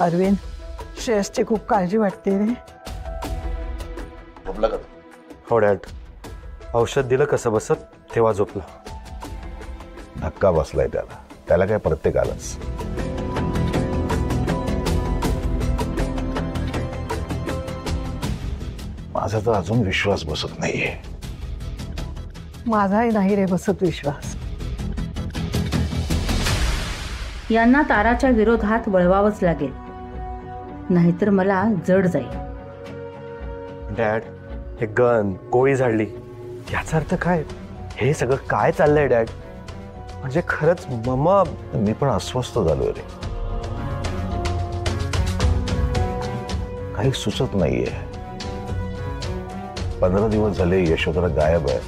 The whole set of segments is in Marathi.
अरविंद, श्रेयसची खूप काळजी वाटते रे. झोपला का? हो डॅड, औषध दिलं कसं बसत तेव्हा झोपला. धक्का बसलाय त्याला, त्याला काय प्रत्येकालाच. माझा तर अजून विश्वास बसत नाहीये. माझाही नाही रे बसत विश्वास. यांना ताराच्या विरोधात वळवावंच लागेल, नाहीतर मला जड जाईल. डॅड, हे गन गोळी झाडली याचा अर्थ काय? हे सगळं काय चाललंय डॅड? म्हणजे खरंच मम्मा. मी पण अस्वस्थ झालोय रे, काही सुचत नाहीये. 15 दिवस झाले यशोधरा गायब आहे.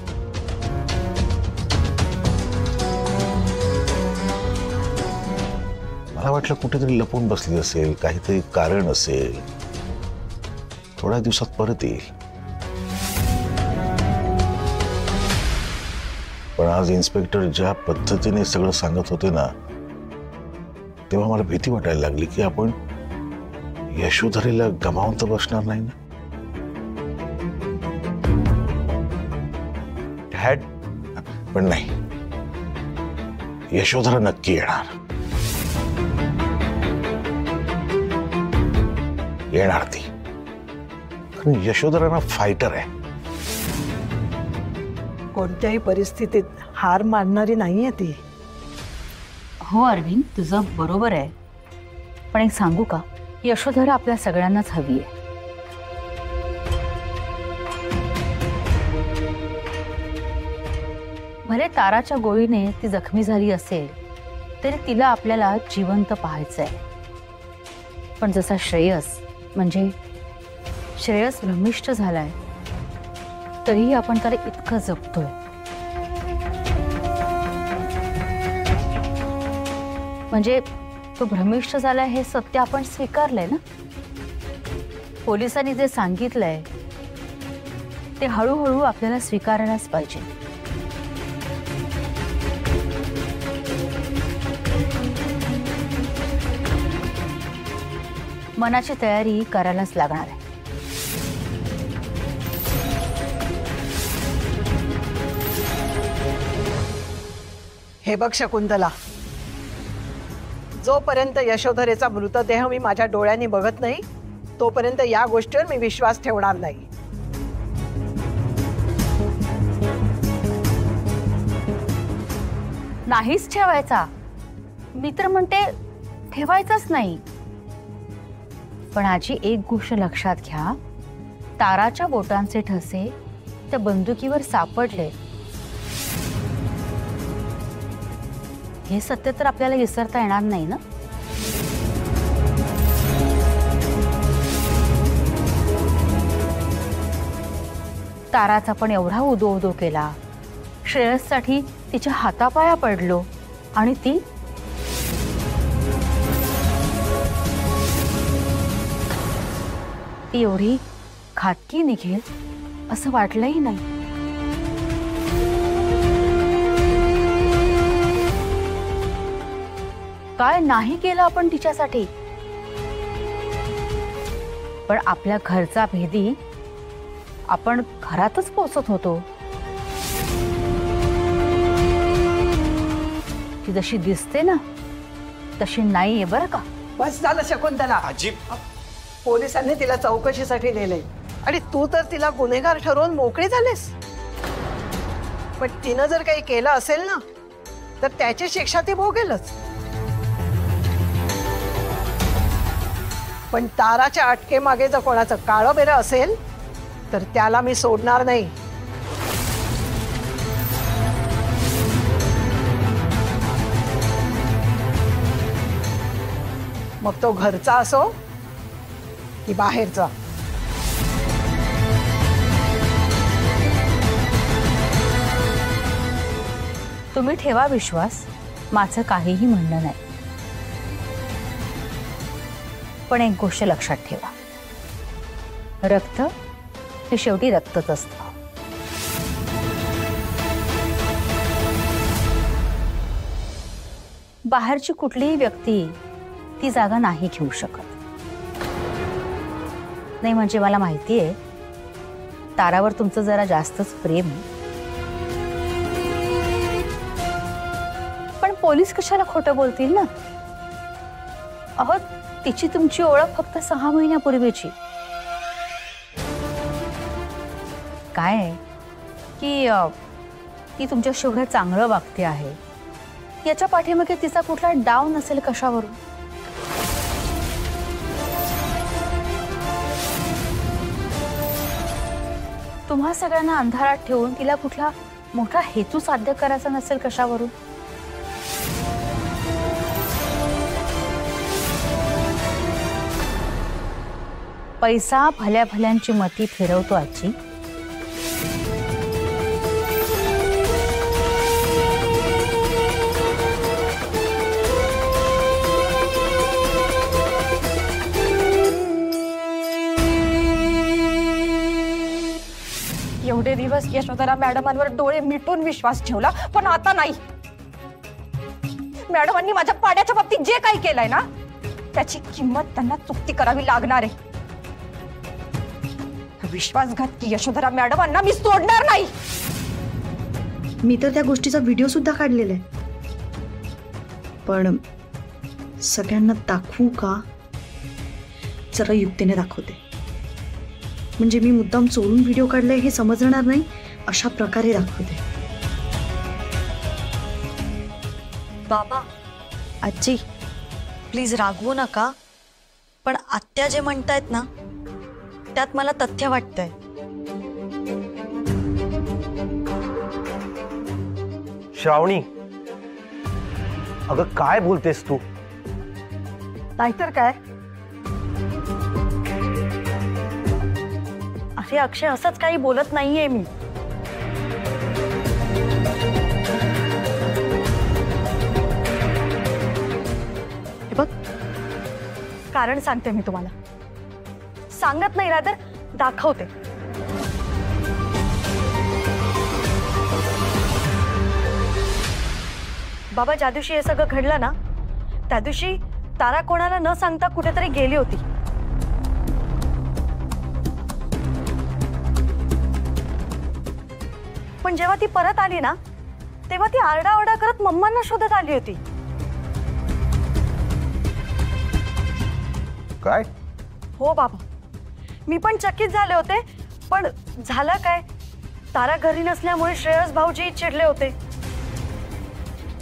मला वाटलं कुठेतरी लपून बसली असेल, काहीतरी कारण असेल. थोड्या दिवसात परत येईल. पण आज इन्स्पेक्टर ज्या पद्धतीने सगळं सांगत होते ना, तेव्हा मला भीती वाटायला लागली की आपण यशोधरेला गमावून तर बसणार नाही ना. डॅड, पण नाही, यशोधरा नक्की येणार. येणार ती. कारण यशोधरा ना फायटर आहे. कोणत्याही परिस्थितीत हार मानणारी नाहीये ती. हो अरविंद, तुझं बरोबर आहे. पण एक सांगू का, यशोधरा आपल्या सगळ्यांनाच हवी आहे. भले ताराच्या गोळीने ती जखमी झाली असेल तरी तिला आपल्याला जिवंत पाहायचंय. पण जसा श्रेयस भ्रमिष्ठ झालाय, तरीही आपण त्याला इतकं जपतोय. म्हणजे तो भ्रमिष्ठ झालाय हे सत्य आपण स्वीकारलंय ना. पोलिसांनी जे सांगितलंय ते हळूहळू आपल्याला स्वीकारायलाच पाहिजे. मनाची तयारी करायलाच लागणार आहे. हे बघ शकुंतला, जोपर्यंत यशोधरेचा मृतदेह मी माझ्या डोळ्यांनी बघत नाही तोपर्यंत या गोष्टीवर मी विश्वास ठेवणार नाही. नाहीच ठेवायचा. मी तर म्हणते ठेवायचाच नाही. पण आजी, एक गोष्ट लक्षात घ्या, ताराच्या बोटांचे ठसे त्या बंदुकीवर सापडले हे सत्य तर आपल्याला विसरता येणार नाही ना. ताराचा पण एवढा उदो उदो केला, श्रेयससाठी तिच्या हातापाया पडलो, आणि ती एवढी घातकी निघेल असं वाटलंही नाही. काय नाही केलं आपण तिच्यासाठी. पण आपल्या घरचा भेदी आपण घरातच पोचत होतो. ती जशी दिसते ना तशी नाहीये बरं का. बस झालं शकुंतला. आजी, पोलिसांनी तिला चौकशीसाठी नेले आणि तू तर तिला गुन्हेगार ठरवून मोकळी झालीस. पण तिनं जर काही केलं असेल ना तर त्याची शिक्षा ती भोगेलच. पण ताराच्या अटकेमागे जर कोणाचं काळं बेरं असेल तर त्याला मी सोडणार नाही. मग तो घरचा असो की बाहेरचा. तुम्ही ठेवा विश्वास, माझं काहीही म्हणणं नाही. पण एक गोष्ट लक्षात ठेवा, रक्त हे शेवटी रक्तच असतं. बाहेरची कुठलीही व्यक्ती ती जागा नाही घेऊ शकत. नाही म्हणजे मला माहिती आहे तारावर तुमचं जरा जास्तच प्रेम आहे. पण पोलीस कशाला खोटं बोलतील ना. अहो तिची तुमची ओळख फक्त 6 महिन्यापूर्वीची. काय आहे की ती तुमच्याशी एवढं चांगलं वागते आहे याच्या पाठीमागे तिचा कुठला डाव नसेल कशावरून. तुम्हा सगळ्यांना अंधारात ठेवून तिला कुठला मोठा हेतू साध्य करायचा नसेल कशावरून. पैसा भल्या भल्यांची मती फिरवतो आजी. एवढे दिवस यशोधरा मॅडमांवर डोळे मिटून विश्वास ठेवला, पण आता नाही. मॅडमांनी माझ्या पाड्याच्या बाबतीत जे काही केलंय ना त्याची किंमत त्यांना चुकती करावी लागणार आहे. विश्वासघात की यशोधरा मॅडमांना मी सोडणार नाही. मी तर त्या गोष्टीचा व्हिडिओ सुद्धा काढलेला आहे. पण सगळ्यांना दाखवू का? जरा युक्तीने दाखवते. म्हणजे मी मुद्दाम चोरून व्हिडिओ काढलाय हे समजणार नाही अशा प्रकारे दाखवते. बाबा, आजी प्लीज रागवू नका, पण आत्या जे म्हणतायत ना त्यात मला तथ्य वाटतंय. श्रावणी, अगं काय बोलतेस तू? नाहीतर काय. अरे अक्षय, असंच काही बोलत नाहीये मी. हे बघ, कारण सांगते मी तुम्हाला. सांगत नाही रादर दाखवते. बाबा, ज्या दिवशी हे सगळं घडलं ना त्या दिवशी तारा कोणाला न सांगता कुठेतरी गेली होती. पण जेव्हा ती परत आली ना तेव्हा ती आरडाओरडा करत मम्मांना शोधत आली होती. काय? हो बाबा, मी पण चकित झाले होते. पण झालं काय, तारा घरी नसल्यामुळे श्रेयस भाऊजी चिडले होते.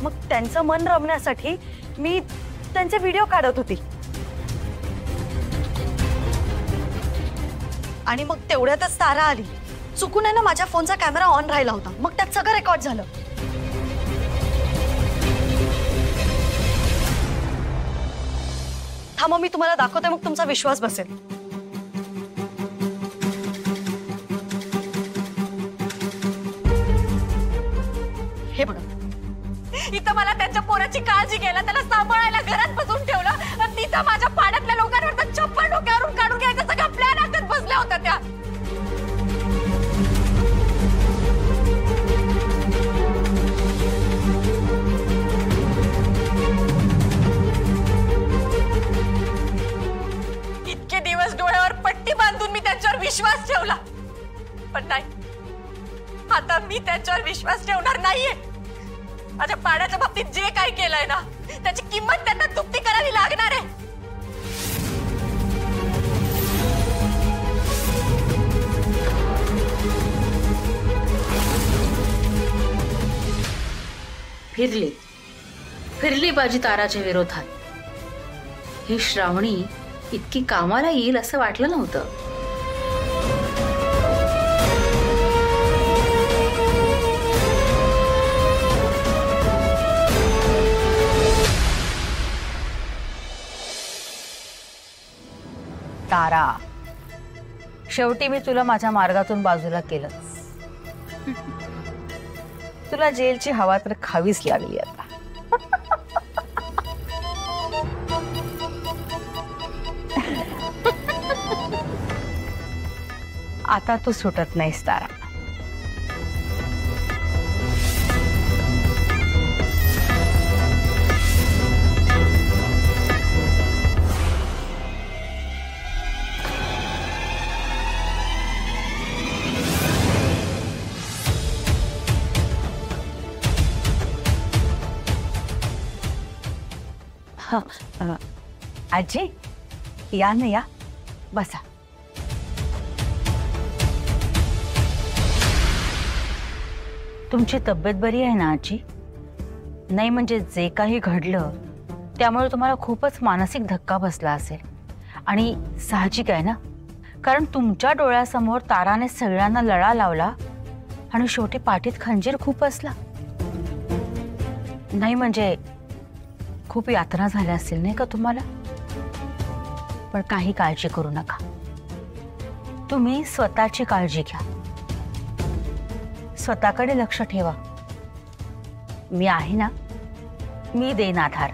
मग त्यांचं मन रमण्यासाठी मी त्यांचे व्हिडिओ काढत होती. आणि मग तेवढ्यातच तारा आली. चुकून आहे ना माझ्या फोनचा कॅमेरा ऑन राहिला होता, मग त्यात सगळं रेकॉर्ड झालं. थांबा, मी तुम्हाला दाखवते, मग तुमचा विश्वास बसेल. हे बघा, इथं मला त्यांच्या पोराची काळजी घ्यायला, त्याला सांभाळायला घरात बसून ठेवलं. आणि तिथं माझ्या पाड्यातल्या लोकांवर चप्पल डोक्यावरून काढून घ्यायचं सगळं प्लॅन हातात बसल्या होत्या त्या. इतके दिवस डोळ्यावर पट्टी बांधून मी त्यांच्यावर विश्वास ठेवला, पण नाही, आता मी त्यांच्यावर विश्वास ठेवणार नाहीये. माझ्या पाड्याच्या बाबतीत जे काही केलंय ना त्याची किंमत त्यांना चुकती करावी लागणार आहे. फिरली बाजी ताराच्या विरोधात. ही श्रावणी इतकी कामाला येईल असं वाटलं नव्हतं. तारा, शेवटी मी तुला माझ्या मार्गातून बाजूला केलंच. तुला जेलची हवा तर खावीच लागली आता. आता तू सुटत नाहीस तारा. आजी या ना, या बसा. तुमची तब्येत बरी आहे ना आजी? नाही म्हणजे जे काही घडलं त्यामुळे तुम्हाला खूपच मानसिक धक्का बसला असेल आणि साहजिक आहे ना, कारण तुमच्या डोळ्यासमोर ताराने सगळ्यांना लळा लावला आणि शेवटी पाठीत खंजीर खूप असला. नाही म्हणजे खूप यातना झाल्या असतील नाही का तुम्हाला? पण काही काळजी करू नका. तुम्ही स्वतःची काळजी घ्या, स्वतःकडे लक्ष ठेवा. मी आहे ना, मी देईन आधार.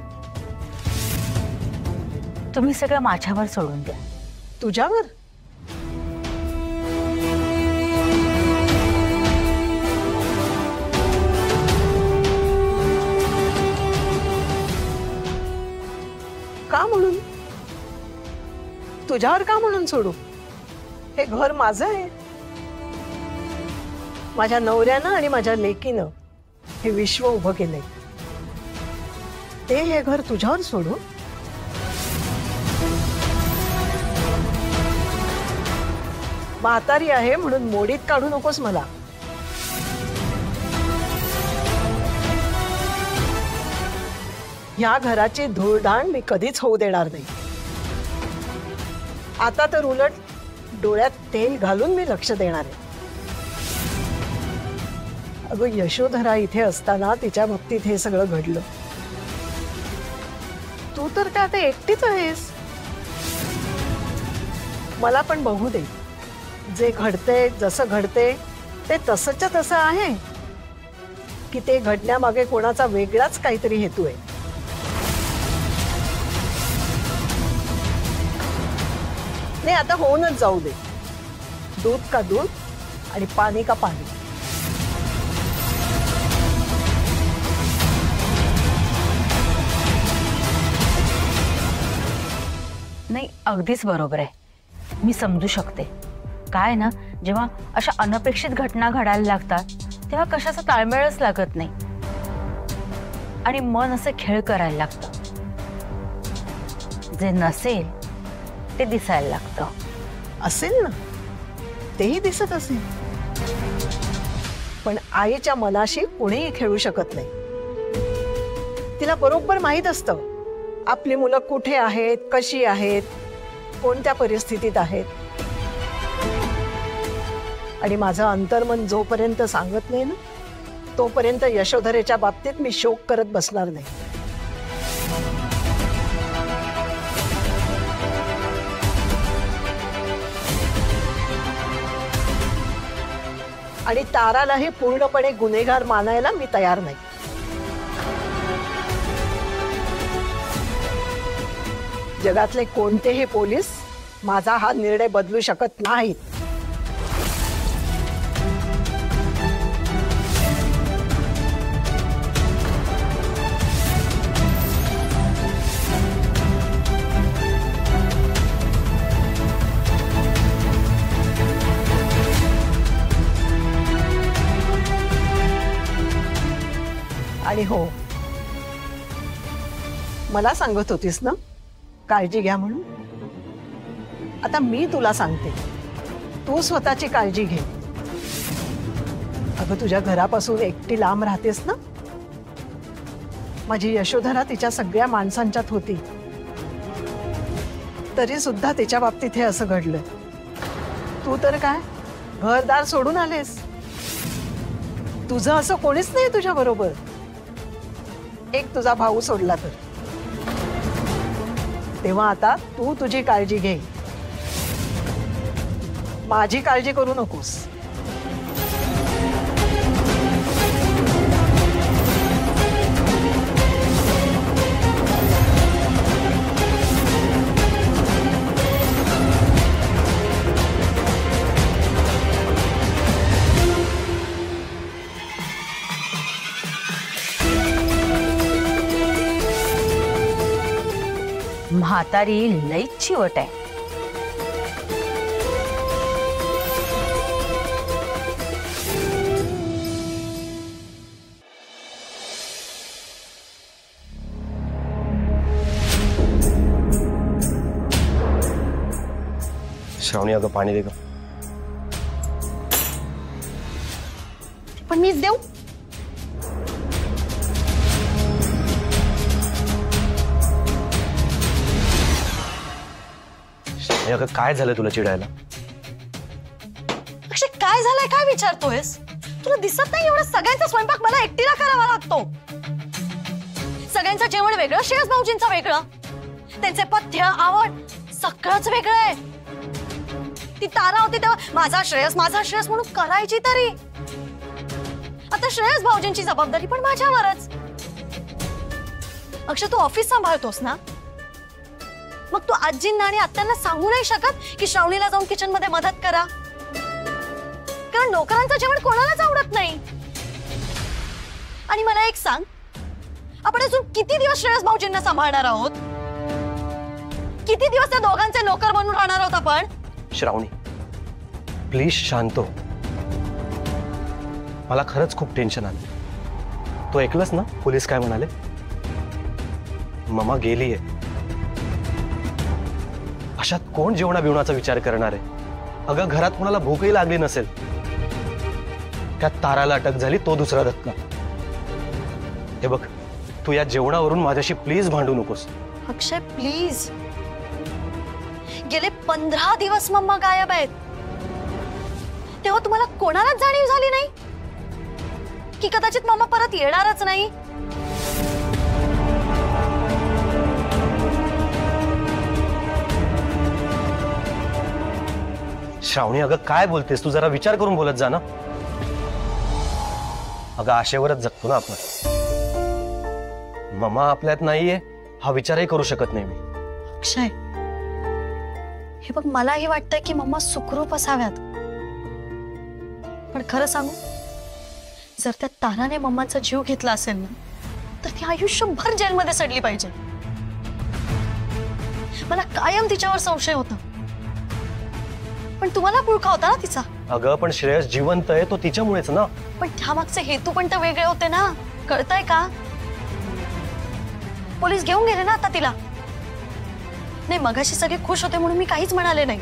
तुम्ही सगळं माझ्यावर सोडून द्या. तुझ्यावर? का म्हणून? तुझ्यावर का म्हणून सोडू? हे घर माझं आहे. माझ्या नवऱ्यानं आणि माझ्या लेकीनं हे विश्व उभं केलंय. ते हे घर तुझ्यावर सोडू? म्हातारी आहे म्हणून मोडीत काढू नकोस मला. ह्या घराची धूळधाण मी कधीच होऊ देणार नाही. आता तर उलट डोळ्यात तेल घालून मी लक्ष देणार आहे. अगं यशोधरा इथे असताना तिच्या बाबतीत हे सगळं घडलं. तू तर काय आता एकटीच आहेस. मला पण बघू दे. जे घडते जसं घडते ते तसंच्या तसं आहे की ते घडण्यामागे कोणाचा वेगळाच काहीतरी हेतू आहे. नाही आता होऊनच जाऊ दे. दूध का दूध आणि पाणी का पाणी. नाही अगदीच बरोबर आहे. मी समजू शकते. काय ना, जेव्हा अशा अनपेक्षित घटना घडायला लागतात तेव्हा कशाचा ताळमेळच लागत नाही आणि मन असं खेळ करायला लागतं. जे नसेल ते दिसायला लागतं. असेल ना, तेही दिसत असेल. पण आईच्या मनाशी कोणीही खेळू शकत नाही. तिला बरोबर माहीत असतं आपली मुलं कुठे आहेत, कशी आहेत, कोणत्या परिस्थितीत आहेत. आणि माझं अंतर्मन जोपर्यंत सांगत नाही ना तोपर्यंत यशोधरेच्या बाबतीत मी शोक करत बसणार नाही. आणि तारालाही पूर्णपणे गुन्हेगार मानायला मी तयार नाही. जगातले कोणतेही पोलीस माझा हा निर्णय बदलू शकत नाहीत. आणि हो, मला सांगत होतीस ना काळजी घ्या म्हणून. आता मी तुला सांगते, तू स्वतःची काळजी घे. अगं तुझ्या घरापासून एकटी लांब राहतेस ना. माझी यशोधरा तिच्या सगळ्या माणसांच्यात होती तरी सुद्धा तिच्या बाबतीत हे असं घडलं. तू तर काय घरदार सोडून आलेस. तुझं असं कोणीच नाही तुझ्या बरोबर. एक तुझा भाऊ सोडला तर. तेव्हा आता तू तुझी काळजी घे. माझी काळजी करू नकोस. म्हातारी लईच चिवट आहे. श्रावणी अगं पाणी दे ग. पण मीच देऊ? श्रावणी अगं काय झालं तुला चिडायला? अक्षय काय झालंय काय विचारतोयस? तुला दिसत नाही एवढा सगळ्यांचा स्वयंपाक मला एकटीला करावा लागतो? सगळ्यांचं जेवण वेगळं, श्रेयस भाऊजींचं वेगळं, त्यांचे पथ्य आवड सगळंच वेगळं आहे. ती तारा होती तेव्हा माझा श्रेयस म्हणून करायची तरी. आता श्रेयस भाऊजींची जबाबदारी पण माझ्यावरच. अक्षय तू ऑफिस सांभाळतोस ना, मग तू आजींना आणि आत्यांना सांगू नाही शकत की श्रावणीला जाऊन किचन मध्ये मदत करा? कारण नोकरांचं जेवण कोणालाच आवडत नाही. आणि मला एक सांग, आपण अजून किती दिवस श्रेयस भाऊजींना सांभाळणार आहोत? किती दिवस त्या दोघांचे नोकर बनून राहणार आहोत आपण? श्रावणी प्लीज शांत हो. मला खरंच खूप टेन्शन आलं. तू ऐकलंस ना पोलीस काय म्हणाले? ममा गेलीये. अशात कोण जेवणा बिवणाचा विचार करणार आहे? अगं घरात कोणाला भूकही लागली नसेल, त्यात ताराला अटक झाली तो दुसरा धक्का. हे बघ तू या जेवणावरून माझ्याशी प्लीज भांडू नकोस. अक्षय प्लीज, गेले 15 दिवस मम्मा गायब आहेत. तेव्हा तुम्हाला कोणालाच जाणीव झाली नाही की कदाचित मम्मा परत येणारच नाही? श्रावणी अगं काय बोलतेस तू? जरा विचार करून बोलत जा ना. अगं आशेवरच जगतो ना आपण. मम्मा आपल्यात नाहीये हा विचारही करू शकत नाही मी. अक्षय हे बघ, मलाही वाटतंय की मम्मा सुखरूप असाव्यात, पण खरं सांगू, जर त्या ताराने मम्माचा जीव घेतला असेल ना, तर ती आयुष्यभर जेलमध्ये सडली पाहिजे. मला कायम तिच्यावर संशय होता, पण तुम्हाला पुळका होता ना तिचा. अगं पण श्रेयस जिवंत आहे तो तिच्यामुळेच ना. पण त्यामागचे हेतू पण तर वेगळे होते ना, कळतंय का? पोलीस घेऊन गेले ना आता तिला. नाही मगाशी सगळे खुश होते म्हणून मी काहीच म्हणाले नाही,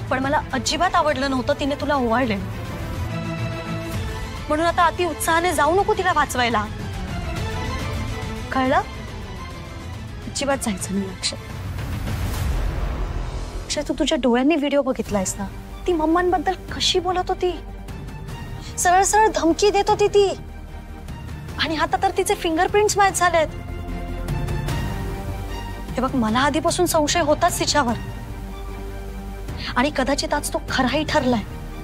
पण मला अजिबात आवडलं नव्हतं तिने तुला ओवाळले, म्हणून आता अति उत्साहाने जाऊ नको तिला वाचवायला, कळलं? अजिबात जायचं नाही. अक्षय अक्षय तू तुझ्या डोळ्यांनी व्हिडिओ बघितलायस ना, ती मम्मांबद्दल कशी बोलत होती, सरळ सरळ धमकी देत होती ती. आणि आता तर तिचे फिंगरप्रिंट्स मॅच झालेत. हे बघ मला आधीपासून संशय होताच तिच्यावर, आणि कदाचित आज तो खराही ठरलाय.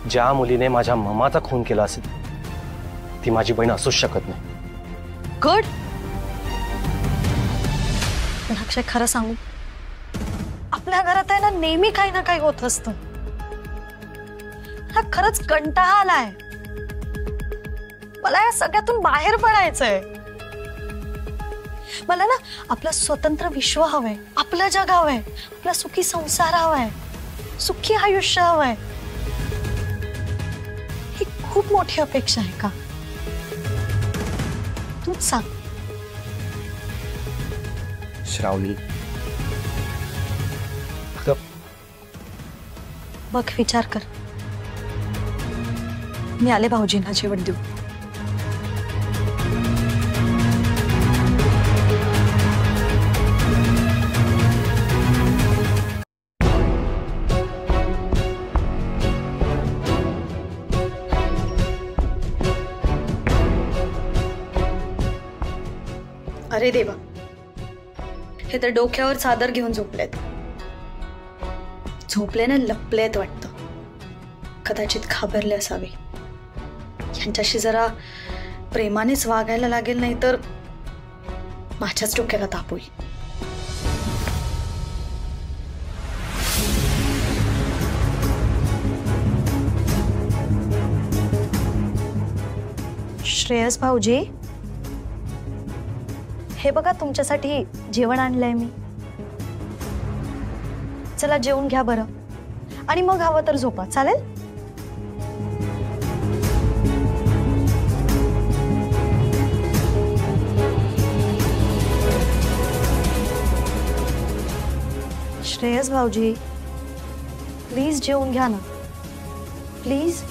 ज्या मुलीने माझ्या ममाचा खून केला असेल ती माझी बहीण असूच शकत नाही. गुड. पण अक्षय खरं सांगू, आपल्या घरात आहे ना नेहमी काही ना काही होत असतं. हा खरंच कंटाळा आलाय मला, या सगळ्यातून बाहेर पडायचंय. मला ना आपलं स्वतंत्र विश्व हवंय, आपलं जग हवंय, आपला सुखी संसार हवाय, सुखी आयुष्य हवंय. ही खूप मोठी अपेक्षा आहे का? तूच सांग. श्रावणी बघ विचार कर. मी आले भाऊजींना जेवण देऊ. अरे देवा, हे तर डोक्यावर चादर घेऊन झोपलेत. झोपल्याने लपलेत वाटतं. कदाचित घाबरले असावे. यांच्याशी जरा प्रेमानेच वागायला लागेल, नाही तर माझ्याच डोक्याला ताप होईल. श्रेयस भाऊजी, हे बघा तुमच्यासाठी जेवण आणलंय मी. चला जेवून घ्या बरं, आणि मग हवं तर झोपा, चालेल? श्रेयस भाऊजी, प्लीज जेवून घ्या ना, प्लीज.